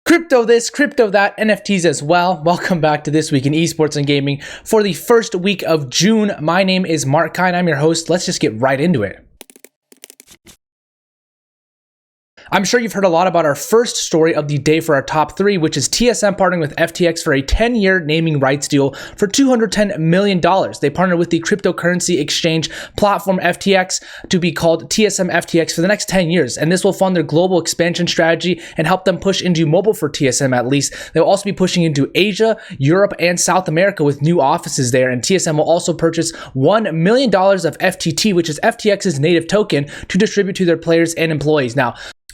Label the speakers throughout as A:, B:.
A: Crypto this, crypto that, NFTs as well. Welcome back to This Week in Esports and Gaming for the first week of June. My name is Mark Kai and I'm your host. Let's just get right into it. I'm sure you've heard a lot about our first story of the day for our top three, which is TSM partnering with FTX for a 10-year naming rights deal for $210 million. They partnered with the cryptocurrency exchange platform FTX to be called TSM FTX for the next 10 years. And this will fund their global expansion strategy and help them push into mobile for TSM at least. They'll also be pushing into Asia, Europe, and South America with new offices there. And TSM will also purchase $1 million of FTT, which is FTX's native token, to distribute to their players and employees.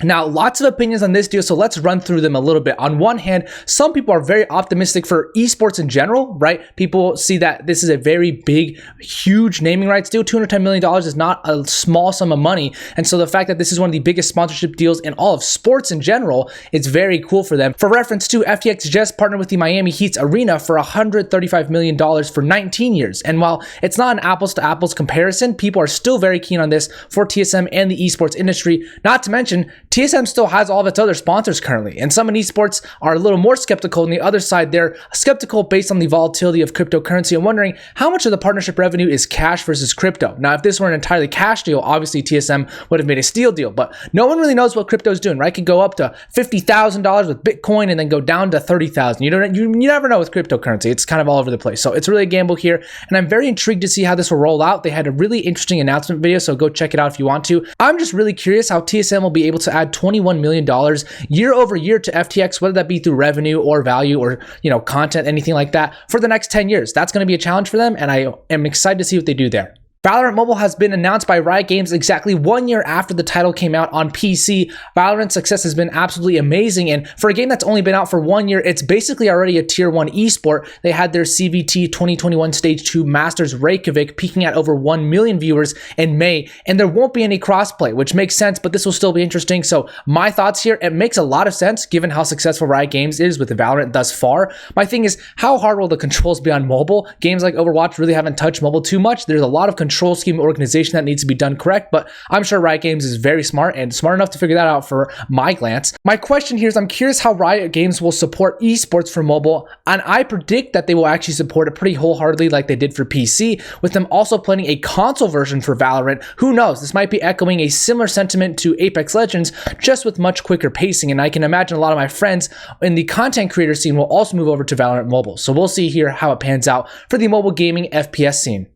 A: Now, lots of opinions on this deal, so let's run through them a little bit. On one hand, some people are very optimistic for esports in general, right? People see that this is a very big, huge naming rights deal. $210 million is not a small sum of money. And so the fact that this is one of the biggest sponsorship deals in all of sports in general, it's very cool for them. For reference too, FTX just partnered with the Miami Heat's arena for $135 million for 19 years. And while it's not an apples to apples comparison, people are still very keen on this for TSM and the esports industry. Not to mention, TSM still has all of its other sponsors currently, and some in esports are a little more skeptical. On the other side, they're skeptical based on the volatility of cryptocurrency and wondering how much of the partnership revenue is cash versus crypto. Now, if this were an entirely cash deal, obviously TSM would have made a steal deal, but no one really knows what crypto is doing, right? It could go up to $50,000 with Bitcoin and then go down to $30,000. You never know with cryptocurrency. It's kind of all over the place. So it's really a gamble here, and I'm very intrigued to see how this will roll out. They had a really interesting announcement video, so go check it out if you want to. I'm just really curious how TSM will be able to add $21 million year over year to FTX, whether that be through revenue or value or, content, anything like that for the next 10 years. That's going to be a challenge for them, and I am excited to see what they do there. Valorant Mobile has been announced by Riot Games exactly 1 year after the title came out on PC. Valorant's success has been absolutely amazing, and for a game that's only been out for 1 year, it's basically already a tier 1 esport. They had their CVT 2021 Stage 2 Masters Reykjavik peaking at over 1 million viewers in May, and there won't be any crossplay, which makes sense, but this will still be interesting. So my thoughts here, it makes a lot of sense given how successful Riot Games is with the Valorant thus far. My thing is, how hard will the controls be on mobile? Games like Overwatch really haven't touched mobile too much. There's a lot of control scheme organization that needs to be done correct, but I'm sure Riot Games is very smart and smart enough to figure that out for my glance. My question here is, I'm curious how Riot Games will support esports for mobile, and I predict that they will actually support it pretty wholeheartedly like they did for PC, with them also planning a console version for Valorant. Who knows? This might be echoing a similar sentiment to Apex Legends, just with much quicker pacing, and I can imagine a lot of my friends in the content creator scene will also move over to Valorant Mobile. So we'll see here how it pans out for the mobile gaming FPS scene.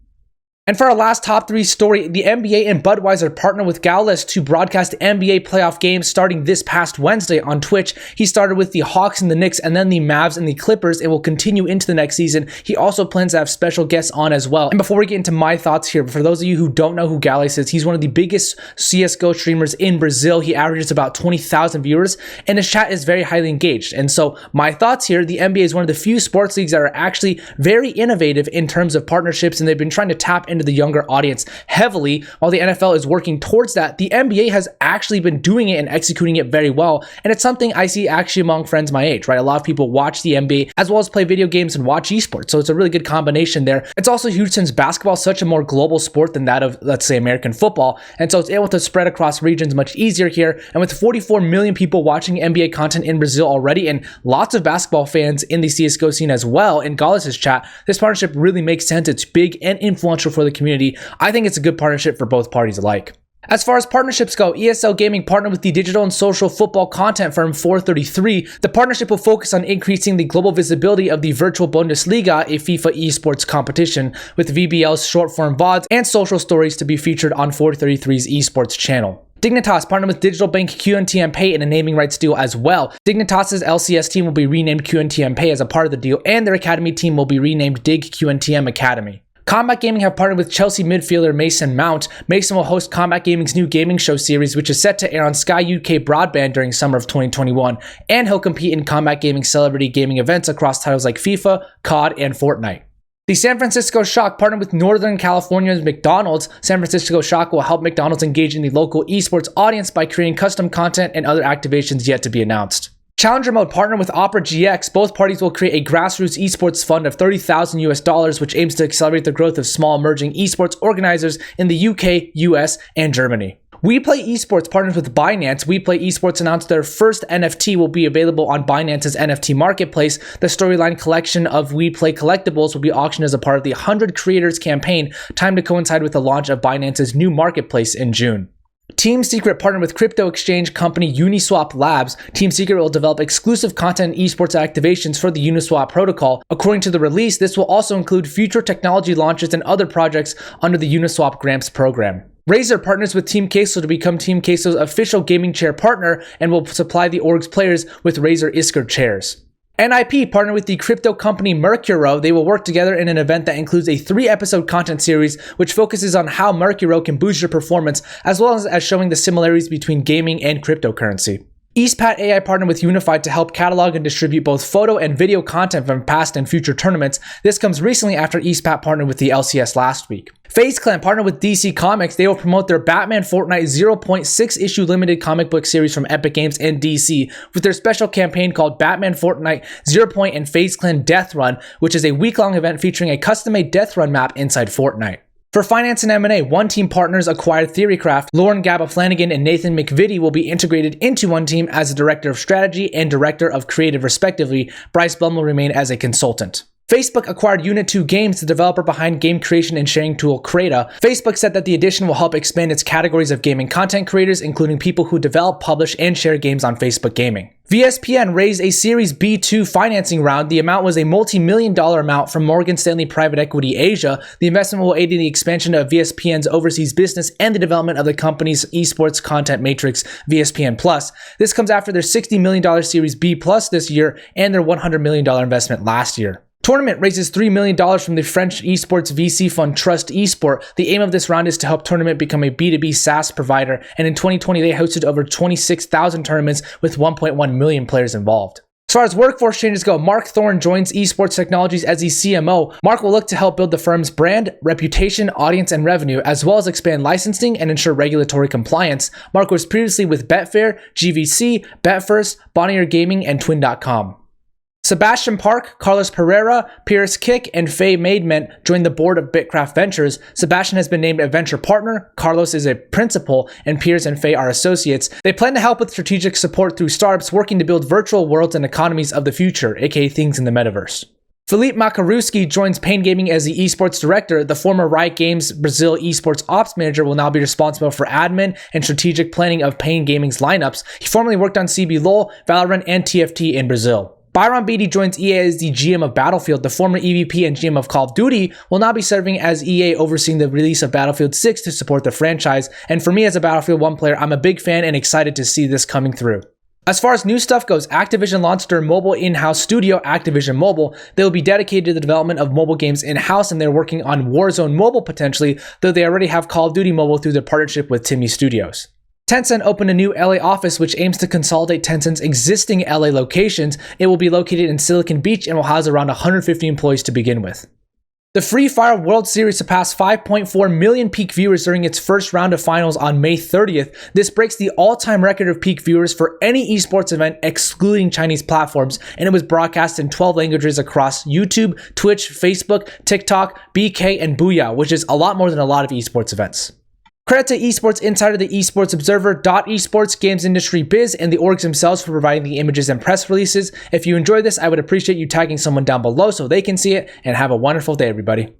A: And for our last top three story, the NBA and Budweiser partner with Gaules to broadcast NBA playoff games starting this past Wednesday on Twitch. He started with the Hawks and the Knicks and then the Mavs and the Clippers and will continue into the next season. He also plans to have special guests on as well. And before we get into my thoughts here, for those of you who don't know who Gaules is, he's one of the biggest CSGO streamers in Brazil. He averages about 20,000 viewers and his chat is very highly engaged. And so my thoughts here, the NBA is one of the few sports leagues that are actually very innovative in terms of partnerships, and they've been trying to tap into the younger audience heavily. While the NFL is working towards that, the NBA has actually been doing it and executing it very well, and it's something I see actually among friends my age, right? A lot of people watch the NBA as well as play video games and watch esports, so it's a really good combination there. It's also huge since basketball is such a more global sport than that of, let's say, American football, and so it's able to spread across regions much easier here. And with 44 million people watching NBA content in Brazil already and lots of basketball fans in the CSGO scene as well in Gaules' chat, this partnership really makes sense. It's big and influential for the community. I think it's a good partnership for both parties alike. As far as partnerships go, ESL Gaming partnered with the digital and social football content firm 433. The partnership will focus on increasing the global visibility of the virtual Bundesliga, a FIFA esports competition, with VBL's short-form VODs and social stories to be featured on 433's esports channel. Dignitas partnered with digital bank QNTMPAY in a naming rights deal as well. Dignitas' LCS team will be renamed QNTMPAY as a part of the deal, and their academy team will be renamed Dig QNTM Academy. Combat Gaming have partnered with Chelsea midfielder Mason Mount. Mason will host Combat Gaming's new gaming show series, which is set to air on Sky UK Broadband during summer of 2021, and he'll compete in Combat Gaming celebrity gaming events across titles like FIFA, COD, and Fortnite. The San Francisco Shock partnered with Northern California's McDonald's. San Francisco Shock will help McDonald's engage in the local esports audience by creating custom content and other activations yet to be announced. Challengermode partnered with Opera GX. Both parties will create a grassroots esports fund of $30,000, which aims to accelerate the growth of small emerging esports organizers in the UK, US, and Germany. WePlay Esports partners with Binance. WePlay Esports announced their first NFT will be available on Binance's NFT marketplace. The storyline collection of WePlay collectibles will be auctioned as a part of the 100 Creators campaign, timed to coincide with the launch of Binance's new marketplace in June. Team Secret partnered with crypto exchange company Uniswap Labs. Team Secret will develop exclusive content and esports activations for the Uniswap protocol. According to the release, this will also include future technology launches and other projects under the Uniswap Grants program. Razer partners with Team Queso to become Team Queso's official gaming chair partner and will supply the org's players with Razer Isker chairs. NIP partnered with the crypto company Mercuryo. They will work together in an event that includes a 3-episode content series which focuses on how Mercuryo can boost your performance, as well as showing the similarities between gaming and cryptocurrency. ESPAT AI partnered with Unified to help catalog and distribute both photo and video content from past and future tournaments. This comes recently after ESPAT partnered with the LCS last week. FaZe Clan partnered with DC Comics. They will promote their Batman Fortnite 0.6 issue limited comic book series from Epic Games and DC with their special campaign called Batman Fortnite 0. and FaZe Clan Death Run, which is a week-long event featuring a custom-made Death Run map inside Fortnite. For finance and M&A, OneTeam Partners acquired Theorycraft. Lauren Gabba Flanagan and Nathan McVitie will be integrated into OneTeam as the Director of Strategy and Director of Creative respectively. Bryce Blum will remain as a consultant. Facebook acquired Unit 2 Games, the developer behind game creation and sharing tool Crata. Facebook said that the addition will help expand its categories of gaming content creators, including people who develop, publish, and share games on Facebook Gaming. VSPN raised a Series B2 financing round. The amount was a multi-million-dollar amount from Morgan Stanley Private Equity Asia. The investment will aid in the expansion of VSPN's overseas business and the development of the company's esports content matrix, VSPN+. This comes after their $60 million Series B+ this year and their $100 million investment last year. TOORNAMENT raises $3 million from the French esports VC fund TRUST ESPORT. The aim of this round is to help TOORNAMENT become a B2B SaaS provider, and in 2020 they hosted over 26,000 tournaments with 1.1 million players involved. As far as workforce changes go, Mark Thorne joins Esports Technologies as the CMO. Mark will look to help build the firm's brand, reputation, audience, and revenue, as well as expand licensing and ensure regulatory compliance. Mark was previously with Betfair, GVC, BetFirst, Bonnier Gaming, and Twin.com. Sebastian Park, Carlos Pereira, Piers and Faye Maidment joined the board of BITKRAFT Ventures. Sebastian has been named a venture partner, Carlos is a principal, and Piers and Faye are associates. They plan to help with strategic support through startups working to build virtual worlds and economies of the future, aka things in the metaverse. Philippe Makaruski joins Pain Gaming as the esports director. The former Riot Games Brazil esports ops manager will now be responsible for admin and strategic planning of Pain Gaming's lineups. He formerly worked on CBLOL, Valorant, and TFT in Brazil. Byron Beatty joins EA as the GM of Battlefield. The former EVP and GM of Call of Duty will now be serving as EA, overseeing the release of Battlefield 6 to support the franchise. And for me as a Battlefield 1 player, I'm a big fan and excited to see this coming through. As far as new stuff goes, Activision launched their mobile in-house studio, Activision Mobile. They will be dedicated to the development of mobile games in-house, and they're working on Warzone Mobile potentially, though they already have Call of Duty Mobile through their partnership with Timmy Studios. Tencent opened a new LA office which aims to consolidate Tencent's existing LA locations. It will be located in Silicon Beach and will house around 150 employees to begin with. The Free Fire World Series surpassed 5.4 million peak viewers during its first round of finals on May 30th. This breaks the all-time record of peak viewers for any esports event excluding Chinese platforms, and it was broadcast in 12 languages across YouTube, Twitch, Facebook, TikTok, BK, and Booyah, which is a lot more than a lot of esports events. Credit to Esports Insider, the Esports Observer, Esports, Games Industry Biz, and the orgs themselves for providing the images and press releases. If you enjoyed this, I would appreciate you tagging someone down below so they can see it, and have a wonderful day, everybody.